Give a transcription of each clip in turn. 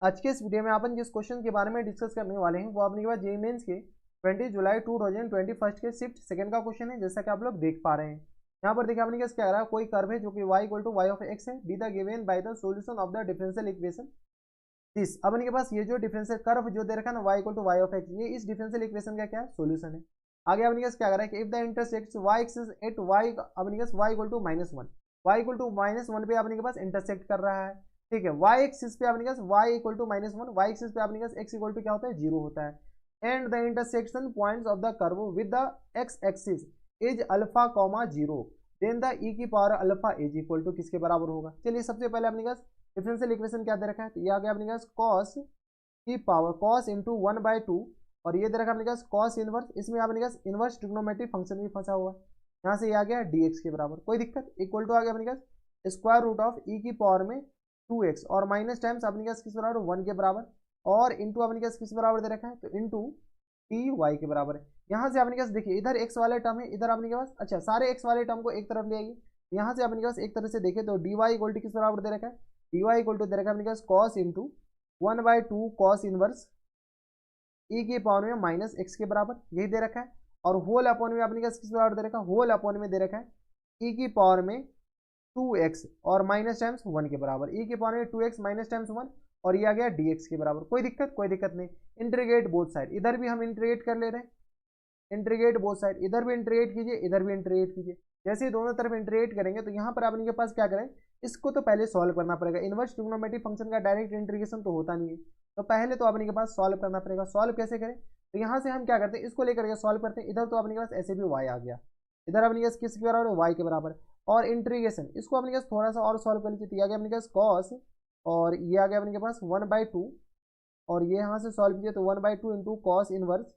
आज के इस वीडियो में अपन जिस क्वेश्चन के बारे में डिस्कस करने वाले हैं वो अपने पास जेईई मेंस के 20 जुलाई 2021 के शिफ्ट सेकंड का क्वेश्चन है, जैसा कि आप लोग देख पा रहे हैं। यहाँ पर देखिए अपने पास क्या आ रहा है, कोई कर्व है जो कि y = y ऑफ x है, be the given by the solution of the differential equation this. अब इनके पास ये जो डिफरेंशियल कर्व जो दे रखा है ना y = y ऑफ x, ये इस डिफरेंशियल इक्वेशन का क्या है, सॉल्यूशन है। आगे अपने पास क्या कर रहा है कि if the intersects y axis at y, अपने पास y = -1, y = -1 पे अपने के पास इंटरसेक्ट कर रहा है, ठीक है। y एक्सिस पे अपने पास y = -1, y एक्सिस पे अपने पास x = क्या होता है, 0 होता है। And the intersection points of the curve with the x axis is alpha comma 0, then the e की power alpha is equal to किसके बराबर होगा। चलिए सबसे पहले अपने पास डिफरेंशियल इक्वेशन क्या दे रखा है, तो ये आ गया अपने पास cos की पावर cos इंटू 1/2, और ये दे रखा है अपने पास cos इनवर्स, इसमें अपने पास इनवर्स ट्रिग्नोमेट्रिक फंक्शन भी फंसा हुआ है। यहाँ से ये आ गया dx के बराबर, कोई दिक्कत, इक्वल टू आ गया अपने पास स्क्वायर रूट ऑफ e की पावर में 2x, और माइनस टाइम्स अपने पास किस बराबर, 1 के बराबर, और इंटू अपने पास किस बराबर दे रखा है, तो इंटू टी वाई के बराबर है। यहाँ से अपने पास देखिए इधर x वाले टर्म है, इधर अपने पास, अच्छा सारे x वाले टर्म को एक तरफ ले आइए। यहाँ से अपने पास एक तरह से देखे तो dy = किस बराबर दे रखा है, dy = दे रखा है अपने पास cos into 1/2 cos inverse e की पावर में माइनस x के बराबर, यही दे रखा है। और होल अपॉन में अपने पास किस बराबर दे रखा है, होल अपॉन में दे रखा है e की पावर में 2x और माइनस टाइम्स 1 के बराबर, e की पावर में 2x माइनस टाइम्स 1, और ये आ गया dx के बराबर। कोई दिक्कत नहीं। इंटीग्रेट बोथ साइड, इधर भी हम इंटीग्रेट कर ले रहे हैं, इंटीग्रेट बोथ साइड, इधर भी इंटीग्रेट कीजिए, इधर भी इंटीग्रेट कीजिए। जैसे ही दोनों तरफ इंटीग्रेट करेंगे तो यहाँ पर अपने के पास क्या करें, इसको तो पहले सॉल्व करना पड़ेगा। इनवर्स ट्रिग्नोमेट्रिक फंक्शन का डायरेक्ट इंटीग्रेशन तो होता नहीं है, तो पहले तो अपने के पास सॉल्व करना पड़ेगा। सॉल्व कैसे करें, तो यहाँ से हम क्या करते हैं, इसको लेकर के सॉल्व करते हैं। इधर तो अपने के पास ऐसे भी y आ गया, इधर अपने के पास किसके बराबर है, y के बराबर, और इंटीग्रेशन इसको अपने के पास थोड़ा सा और सॉल्व कर लीजिए, तो ये आ गया अपने के पास cos, और ये आ गया अपने के पास 1/2, और ये यहाँ से सॉल्व कीजिए तो 1/2 इंटू कॉस इनवर्स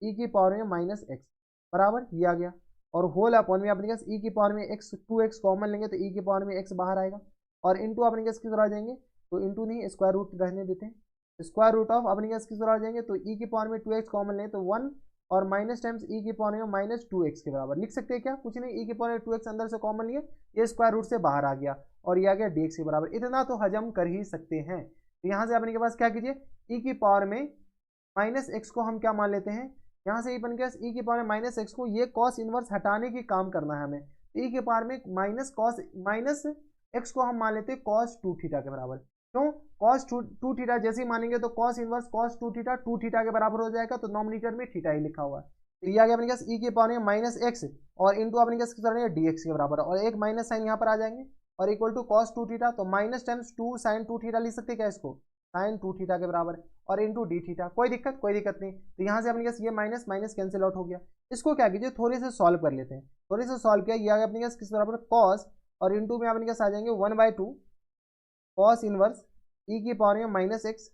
e की पावर में माइनस एक्स बराबर, ये आ गया। और होल अपॉन में अपने पास e की पावर में x 2x कॉमन लेंगे तो e की पावर में x बाहर आएगा, और इंटू अपने पास किस तरह आ जाएंगे, तो इंटू नहीं स्क्वायर रूट रहने देते हैं, स्क्वायर रूट ऑफ अपने पास किस तरह आ जाएंगे, तो e की पावर में 2x कॉमन लें तो 1, और माइनस टाइम्स e की पावर में माइनस 2x के बराबर। लिख सकते हैं क्या, कुछ नहीं, e की पावर में 2x अंदर से कॉमन लिए, ये स्क्वायर रूट से बाहर आ गया, और ये आ गया dx के बराबर। इतना तो हजम कर ही सकते हैं। तो यहाँ से अपने के पास क्या कीजिए, e की पावर में माइनस एक्स को हम क्या मान लेते हैं, यहाँ से बन गया e की पावर में माइनस एक्स को, ये कॉस इनवर्स हटाने की काम करना है हमें। e की पावर में माइनस एक्स को हम मान लेते हैं cos 2 थीटा के बराबर। क्यों, cos 2 थीटा जैसे ही मानेंगे तो cos इनवर्स cos 2 थीटा के बराबर हो जाएगा, तो नॉमिनेटर में थीटा ही लिखा हुआ है। तो ये आ गया अपने पास e की पावर में माइनस एक्स, और इंटू अपने पास किस तरह dx के बराबर, और एक माइनस साइन यहाँ पर आ जाएंगे, और इक्वल टू cos 2 थीटा, तो माइनस टाइम्स 2 sin 2 थीटा लिख सकते क्या इसको, sin 2 थीटा के बराबर, और इंटू डी थीटा। कोई दिक्कत नहीं। तो यहाँ से अपने पास ये माइनस माइनस कैंसिल आउट हो गया। इसको क्या कीजिए, थोड़े से सॉल्व कर लेते हैं, थोड़े से सॉल्व किया, ये आ गया अपने पास किस बराबर, cos, और इंटू में अपने पास आ जाएंगे 1/2 cos इनवर्स e की पावर में माइनस एक्स,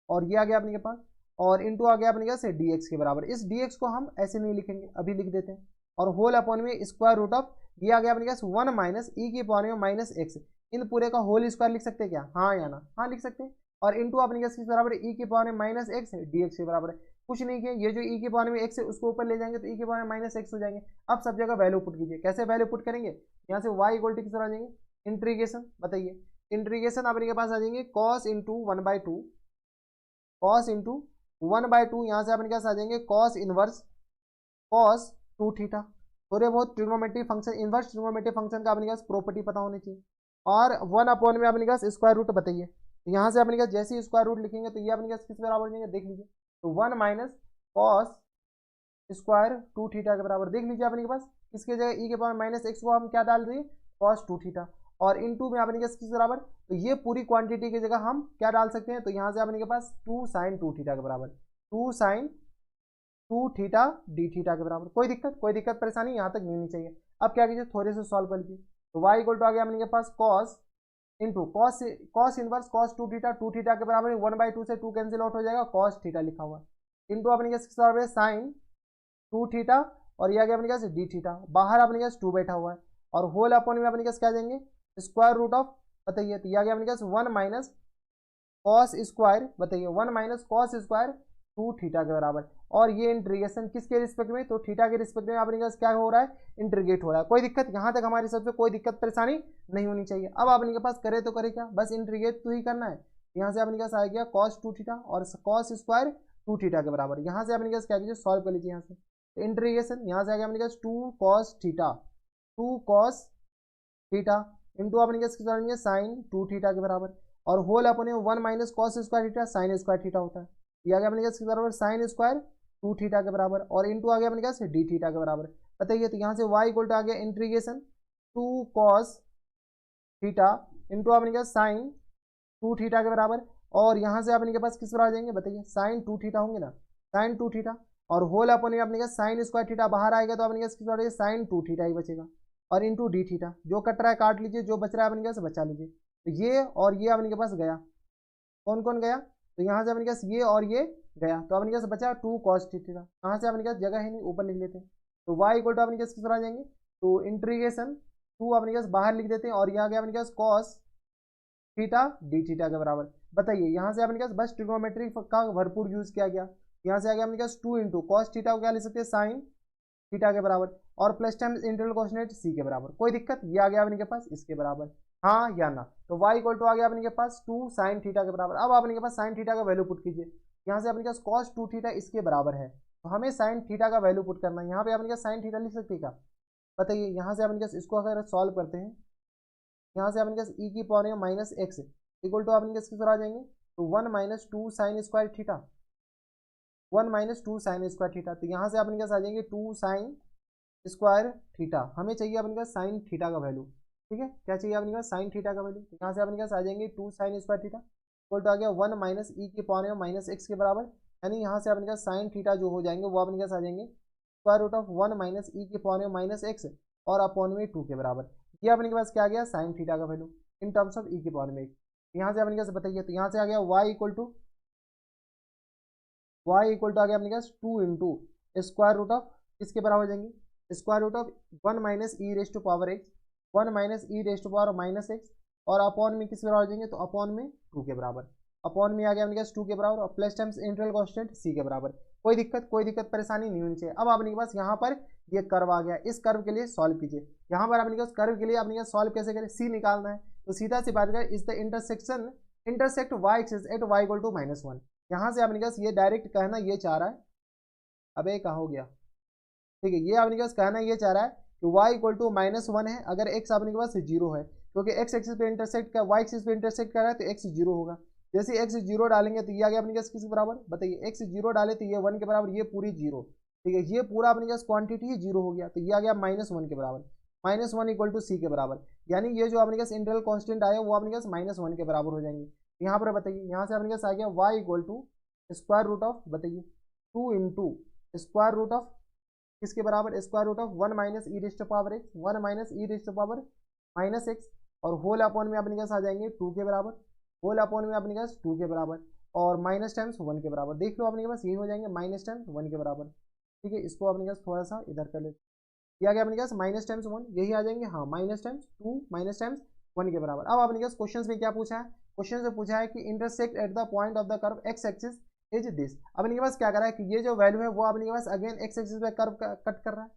और ये आ गया अपने के पास, और इंटू आ गया अपने पास dx के बराबर। इस dx को हम ऐसे नहीं लिखेंगे, अभी लिख देते हैं, और होल अपॉन में स्क्वायर रूट ऑफ, ये आ गया अपने पास 1 माइनस e की पावर में माइनस एक्स, इन पूरे का होल स्क्वायर लिख सकते हैं क्या, हाँ या ना, हाँ लिख सकते हैं। और इंटू अपने किस बराबर है, e की पावर में माइनस एक्स dx के बराबर है। कुछ नहीं किया, ये जो e की पावर में x है उसको ऊपर ले जाएंगे तो e की पावर में माइनस एक्स हो जाएंगे। अब सब जगह वैल्यू पुट कीजिए, कैसे वैल्यू पुट करेंगे, यहाँ से y = किस तरह आ जाएंगे, इंटीग्रेशन, बताइए इंटीग्रेशन अपने के पास आ जाएंगे cos इंटू 1/2, cos इंटू 1/2, यहाँ से अपने पास आ जाएंगे cos इनवर्स cos 2 थीटा। थोड़े बहुत trigonometric function, inverse trigonometric function का अपने पास प्रॉपर्टी पता होनी चाहिए, और 1 अपॉन में अपने पास स्क्वायर रूट, बताइए यहाँ से अपने पास जैसे ही स्क्वायर रूट लिखेंगे तो ये अपने पास किस बराबर हो जाएंगे, देख लीजिए, तो 1 माइनस कॉस स्क्वायर 2 थीटा के बराबर। देख लीजिए अपने के पास किसके जगह e के पावर माइनस एक्स को हम क्या डाल रहे हैं, cos 2 थीटा, और इनटू में अपने के पास किस बराबर, तो ये पूरी क्वांटिटी की जगह हम क्या डाल सकते हैं, तो यहाँ से अपने के पास 2 sin 2 थीटा के बराबर, 2 sin 2 थीटा डी थीटा के बराबर। कोई दिक्कत परेशानी यहाँ तक नहीं होनी चाहिए। अब क्या कीजिए, थोड़े से सॉल्व कर लीजिए, तो y = आ गया अपने के पास cos into cos inverse cos 2 theta के बराबर, 1/2 से 2 कैंसिल आउट हो जाएगा, cos थीटा लिखा हुआ है, इंटू अपने किस बराबर है sin 2 थीटा, और ये आ गया अपने पास डी थीटा, बाहर अपने पास 2 बैठा हुआ है, और होल अपॉन में अपने पास क्या जाएंगे, स्क्वायर रूट ऑफ, बताइए, तो ये आ गया अपने पास 1 माइनस कॉस स्क्वायर, बताइए 1 माइनस कॉस स्क्वायर 2 थीटा के बराबर। और ये इंटीग्रेशन किसके रिस्पेक्ट में, तो थीटा के रिस्पेक्ट में अपने पास क्या हो रहा है, इंटीग्रेट हो रहा है। कोई दिक्कत, यहाँ तक हमारी सबसे कोई दिक्कत परेशानी नहीं होनी चाहिए। अब आपने के पास करे तो करे क्या, बस इंटीग्रेट तो ही करना है, यहाँ से अपने पास आ गया कॉस 2 थीटा और कॉस स्क्वायर 2 थीटा के बराबर। यहाँ से अपने पास क्या कीजिए, सॉल्व कर लीजिए। यहाँ से इंटीग्रेशन यहाँ से आ गया अपने पास 2 cos theta, 2 cos theta into अपने पास कितना लेंगे साइन 2 थीटा के बराबर, और होल अपने 1 minus cos square theta sine square theta होता है। ये आ गया अपने पास किसके बराबर, साइन स्क्वायर 2 थीटा के बराबर, और इंटू आ गया अपने पास डी थीटा के बराबर। बताइए, तो यहाँ से y इक्वल टू आ गया इंटीग्रेशन 2 कॉस थीटा इंटू अपने पास साइन 2 थीटा के बराबर, और यहाँ से अपने के पास किस बराबर आ जाएंगे, बताइए साइन 2 थीटा होंगे ना, साइन 2 थीटा, और होल अपन में अपने पास साइन स्क्वायर थीटा बाहर आएगा तो अपने पास किस बराबर साइन 2 थीटा ही बचेगा, और इंटू डी थीटा, जो कट रहा है काट लीजिए, जो बच रहा है अपने पास बचा लीजिए। तो ये और ये अपने के पास गया, कौन कौन गया, तो यहाँ से अपने पास ये और ये गया, तो अपने पास बचा 2 कॉस थीटा। यहाँ से अपने पास जगह है नहीं, ऊपर लिख लेते हैं, तो y इक्वल टू अपने पास किस तरह आ जाएंगे, तो इंटीग्रेशन 2 अपने पास बाहर लिख देते हैं, और यहाँ गया अपने पास कॉस थीटा डी थीटा के बराबर। बताइए, यहाँ से अपने पास बस ट्रिग्नोमेट्री का भरपूर यूज किया गया। यहाँ से आ गया अपने पास 2 इंटू कॉस थीटा को क्या लिख सकते हैं, साइन थीटा के बराबर, और प्लस टाइम्स इंटीग्रल कोसाइन सी के बराबर। कोई दिक्कत, ये आ गया अपने के पास इसके बराबर, हाँ या ना। तो y इक्वल टू आ गया अपने के पास 2 साइन थीटा के बराबर। अब अपने के पास साइन थीटा का वैल्यू पुट कीजिए, यहाँ से अपने के पास कॉस 2 थीटा इसके बराबर है, तो हमें साइन थीटा का वैल्यू पुट करना है। यहाँ पे अपने के साइन थीटा लिख सकते हैं क्या, बताइए। यहाँ से अपने के इसको अगर सॉल्व करते हैं, यहाँ से अपने के ई की power minus x equal to अपने किस तरह आ जाएंगे, तो 1 minus 2 sine square theta, 1 minus 2 sine square theta, तो यहाँ से अपने के आ जाएंगे 2 साइन स्क्वायर थीटा। हमें चाहिए अपने का साइन थीटा का वैल्यू, ठीक है, क्या चाहिए अपने का साइन थीटा का वैल्यू। तो यहाँ से अपने पास आ जाएंगे 2 sine square theta equal to आ गया 1 माइनस ई की पावर माइनस एक्स के बराबर, यानी यहाँ से अपने का साइन थीटा जो हो जाएंगे वो अपने पास आ जाएंगे स्क्वायर रूट ऑफ 1 माइनस ई की पावर माइनस एक्स और अपॉन में 2 के बराबर। ये अपने के पास क्या आ गया, साइन थीटा का वैल्यू इन टर्म्स ऑफ ई की पावर में। यहाँ से अपने पास बताइए, तो यहाँ से आ गया वाई इक्वल टू आ गया अपने पास 2 इंटू स्क्वायर रूट ऑफ किसके बराबर हो जाएंगे, square root of 1 minus e raise to power x, 1 minus e raise to power minus x, और अपॉन में किसके बराबर हो जाएंगे, तो अपॉन में 2 के बराबर, अपॉन में आ गया अपने पास 2 के बराबर, और प्लस टाइम्स इंटीग्रल कांस्टेंट सी के बराबर। कोई दिक्कत परेशानी नहीं होनी चाहिए। अब अपने के पास यहाँ पर ये कर्व आ गया, इस कर्व के लिए सॉल्व कीजिए। यहाँ पर अपने पास कर्व के लिए अपने पास सॉल्व कैसे करें, सी निकालना है, तो सीधा सी बात करें, is the intersection intersect y axis at y equal to -1। यहाँ से अपने पास ये डायरेक्ट कहना ये चाह रहा है, अबे कहाँ हो गया, ठीक है, ये अपने पास कहना ये चाह रहा है कि y इक्वल टू -1 है अगर x अपने के पास 0 है, क्योंकि x एक्सिस पे इंटरसेक्ट कर y एक्सिस पे इंटरसेक्ट कर रहा है तो x 0 होगा। जैसे x 0 डालेंगे तो ये आ गया अपने पास किसके बराबर, बताइए, x 0 डाले तो ये 1 के बराबर, ये पूरी 0, ठीक है, ये पूरा अपने पास क्वांटिटी ही 0 हो गया, तो ये आ गया -1 के बराबर, -1 इक्वल टू सी के बराबर, यानी ये जो अपने पास इंटीग्रल कांस्टेंट आया वो अपने पास -1 के बराबर हो जाएंगे। यहाँ पर बताइए, यहाँ से अपने पास आ गया y equal to square root of, बताइए 2 इंटू स्क्वायर रूट ऑफ किसके बराबर, square root of 1 minus e rest power x, 1 minus e rest power minus x, और होल अपॉन में अपने पास आ जाएंगे 2 के बराबर, होल अपॉन में अपने पास 2 के बराबर, और माइनस टाइम्स 1 के बराबर। देख लो अपने के पास ये हो जाएंगे माइनस टाइम्स 1 के बराबर, ठीक है, इसको अपने पास थोड़ा सा इधर कर लेते, ये आ गया अपने पास माइनस टाइम्स 1, यही आ जाएंगे, हाँ, माइनस टाइम्स 2 माइनस टाइम्स 1 के बराबर। अब अपने पास क्वेश्चन में क्या पूछा है, क्वेश्चन से पूछा है कि intersect at the point of the curve x axis is this. अब इनके पास क्या कर रहा है कि ये जो वैल्यू है वो अपने के पास अगेन एक्स एक्सिस पे कर्व कट कर रहा है,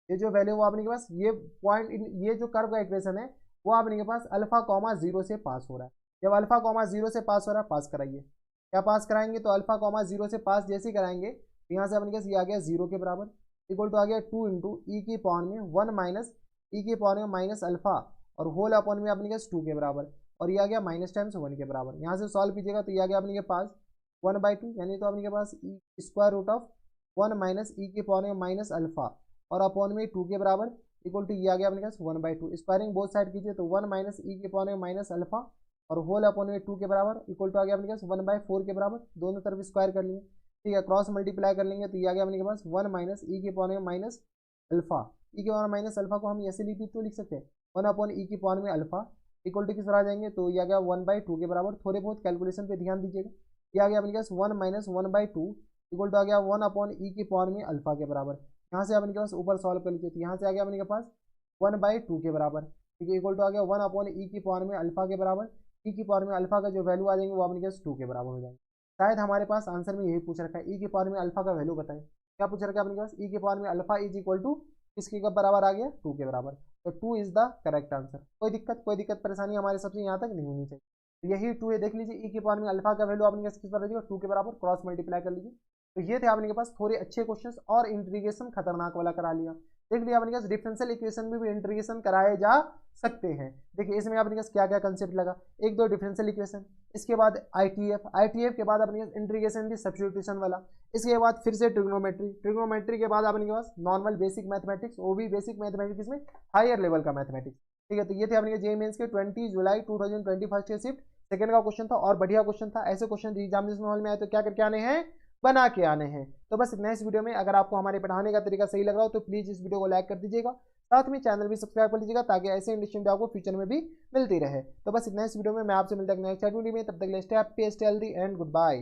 ये जो वैल्यू वो अपने के पास ये पॉइंट, ये जो कर्व का इक्वेशन है वो अपने के पास अल्फा कॉमा 0 से पास हो रहा है। जब अल्फा कॉमा 0 से पास हो रहा है, पास कराइए, क्या पास कराएंगे, तो अल्फा कॉमा 0 से पास जैसे ही कराएंगे तो यहाँ से अपने के पास ये आ गया 0 के बराबर इक्वल टू आ गया 2 इंटू ई की पावर में 1 माइनस ई की पावर में माइनस अल्फा, और होल अपॉन में अपने के पास 2 के बराबर, और ये आ गया माइनस टाइम्स 1 के बराबर। यहाँ से सॉल्व कीजिएगा तो ये आ गया अपने के पास 1/2, यानी तो अपने के पास स्क्वायर रूट ऑफ 1 माइनस ई की पावर में माइनस अल्फा और अपॉन में 2 के बराबर इक्वल टू ये आ गया अपने पास 1/2। स्क्वायरिंग बोथ साइड कीजिए तो 1 माइनस ई की पावर में माइनस अल्फा और होल अपॉन में 2 के बराबर इक्वल टू आ गया अपने पास 1/4 के बराबर, दोनों तरफ स्क्वायर कर लिए, ठीक है, क्रॉस मल्टीप्लाई कर लेंगे तो ये आ गया अपने के पास 1 माइनस ई की पावर में माइनस अल्फा, ई की पावर माइनस अल्फा को हम ऐसे लिख सकते हैं 1 अपॉन ई की पावर में अल्फा इक्वल टू किस तरह आ जाएंगे, तो ये आ गया 1/2 के बराबर। थोड़े बहुत कैलकुलेशन पे ध्यान दीजिएगा, ये आ गया अपने पास 1 माइनस 1/2 इक्वल टू आ गया 1 अपॉन ई की पावर में अल्फा के बराबर। यहाँ से अपने के पास ऊपर सॉल्व कर लीजिए तो यहाँ से आ गया अपने के पास 1/2 के बराबर, ठीक है, इक्वल टू आ गया 1 अपॉन ई की पावर में अल्फा के बराबर, ई की पावर में अल्फा का जो वैल्यू आ जाएंगे वो अपने के पास 2 के बराबर हो जाएंगे। शायद हमारे पास आंसर में यही पूछ रखा है, ई की पावर में अल्फा का वैल्यू बताएं, क्या पूछ रखा है अपने पास, ई की पावर में अल्फा इज इक्वल टू किसके बराबर आ गया, 2 के बराबर, तो 2 इज द करेक्ट आंसर। कोई दिक्कत परेशानी हमारे सबसे यहाँ तक नहीं होनी चाहिए। यही 2 है, देख लीजिए ई की पावर में अल्फा का वैल्यू आपने किस पर रह जाएगा 2 के बराबर, क्रॉस मल्टीप्लाई कर लीजिए। तो ये थे आपने के पास थोड़े अच्छे क्वेश्चंस, और इंटीग्रेशन खतरनाक वाला करा लिया। देख लिया आपने पास डिफरेंशियल इक्वेशन में भी इंटीग्रेशन कराए जा सकते हैं। देखिए इसमें आपने पास क्या क्या कंसेप्ट लगा, एक दो डिफरेंशियल इक्वेशन, इसके बाद आईटीएफ के बाद अपने पास इंटीग्रेशन भी सब्स्टिट्यूशन वाला, इसके बाद फिर से ट्रिग्नोमेट्री के बाद अपने पास नॉर्मल बेसिक मैथमेटिक्स, वो भी बेसिक मैथमेटिक्स में हायर लेवल का मैथमेटिक्स। ठीक है, तो ये थे अपने जेईई मेंस के 20 जुलाई 2021 के शिफ्ट सेकंड का क्वेश्चन था, और बढ़िया क्वेश्चन था। ऐसे क्वेश्चन एग्जामिनेशन हॉल में आए तो क्या करके आने हैं, बना के आने हैं। तो बस इतना इस वीडियो में, अगर आपको हमारे पढ़ाने का तरीका सही लग रहा हो तो प्लीज इस वीडियो को लाइक कर दीजिएगा, साथ में चैनल भी सब्सक्राइब कर लीजिएगा, ताकि ऐसे इंटरेस्टिंग वीडियो आपको फ्यूचर में भी मिलती रहे। तो बस इतना इस वीडियो में, मैं आपसे मिलता हूं नेक्स्ट वीडियो में, तब तक stay happy, stay healthy and good bye.